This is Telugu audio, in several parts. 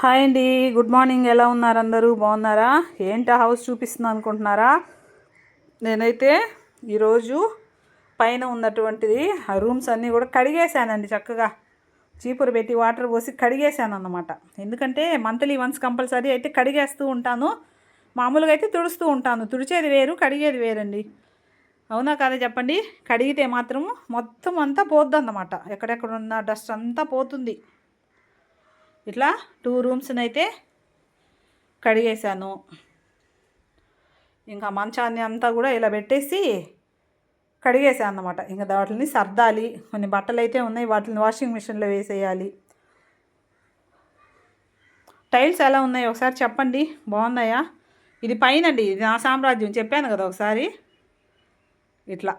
హాయ్ అండి, గుడ్ మార్నింగ్. ఎలా ఉన్నారు అందరూ? బాగున్నారా? ఏంటి హౌస్ చూపిస్తుంది అనుకుంటున్నారా? నేనైతే ఈరోజు పైన ఉన్నటువంటిది ఆ రూమ్స్ అన్నీ కూడా కడిగేశానండి. చక్కగా చీపురు పెట్టి వాటర్ పోసి కడిగేశాను అన్నమాట. ఎందుకంటే మంత్లీ వన్స్ కంపల్సరీ అయితే కడిగేస్తూ ఉంటాను. మామూలుగా అయితే తుడుస్తూ ఉంటాను. తుడిచేది వేరు, కడిగేది వేరండి. అవునా కాదా చెప్పండి? కడిగితే మాత్రం మొత్తం అంతా పోద్ది అన్నమాట. ఎక్కడెక్కడ ఉన్న డస్ట్ అంతా పోతుంది. ఇట్లా 2 రూమ్స్ని అయితే కడిగేశాను. ఇంకా మంచాన్ని అంతా కూడా ఇలా పెట్టేసి కడిగేసాను అన్నమాట. ఇంకా వాటిని సర్దాలి. కొన్ని బట్టలు అయితే ఉన్నాయి, వాటిని వాషింగ్ మిషన్లో వేసేయాలి. టైల్స్ ఎలా ఉన్నాయి ఒకసారి చెప్పండి, బాగున్నాయా? ఇది పైనండి, ఇది నా సామ్రాజ్యం చెప్పాను కదా ఒకసారి. ఇట్లా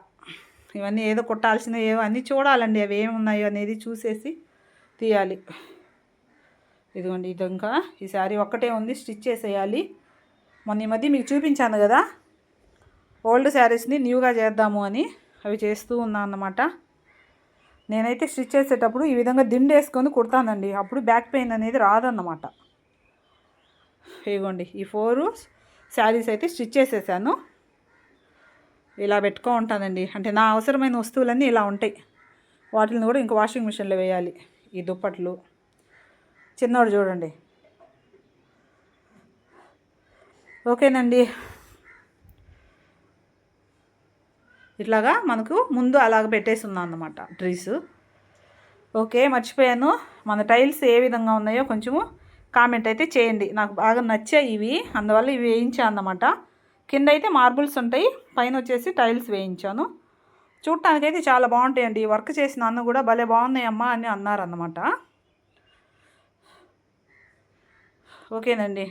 ఇవన్నీ ఏదో కుట్టాల్సినవి ఏవో అన్నీ చూడాలండి, అవి ఏమున్నాయో అనేది చూసేసి తీయాలి. ఇదిగోండి, ఇది ఇంకా ఈ శారీ ఒక్కటే ఉంది, స్టిచ్ చేసేయాలి. మొన్న ఈ మధ్య మీకు చూపించాను కదా, ఓల్డ్ శారీస్ని న్యూగా చేద్దాము అని అవి చేస్తూ ఉన్నాను అన్నమాట. నేనైతే స్టిచ్ చేసేటప్పుడు ఈ విధంగా దిండు వేసుకొని కుడతానండి, అప్పుడు బ్యాక్ పెయిన్ అనేది రాదన్నమాట. ఇదిగోండి, ఈ 4 శారీస్ అయితే స్టిచ్ చేసేసాను. ఇలా పెట్టుకో ఉంటానండి. అంటే నా అవసరమైన వస్తువులన్నీ ఇలా ఉంటాయి. వాటిని కూడా ఇంక వాషింగ్ మిషన్లో వేయాలి. ఈ దుప్పట్లు చిన్నోడు చూడండి. ఓకేనండి, ఇట్లాగా మనకు ముందు అలాగ పెట్టేసి ఉన్నాను అన్నమాట ట్రీస్. ఓకే, మర్చిపోయాను, మన టైల్స్ ఏ విధంగా ఉన్నాయో కొంచెము కామెంట్ అయితే చేయండి. నాకు బాగా నచ్చాయి ఇవి, అందువల్ల ఇవి వేయించాను అన్నమాట. కింద అయితే మార్బుల్స్ ఉంటాయి, పైన వచ్చేసి టైల్స్ వేయించాను. చూడటానికైతే చాలా బాగుంటాయండి. వర్క్ చేసిన అన్న కూడా భలే బాగున్నాయమ్మా అని అన్నారన్నమాట. ఓకేనండి,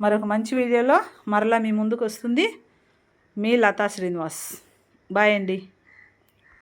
మరొక మంచి వీడియోలో మరలా మీ ముందుకు వస్తుంది మీ లతా శ్రీనివాస్. బాయ్ అండి.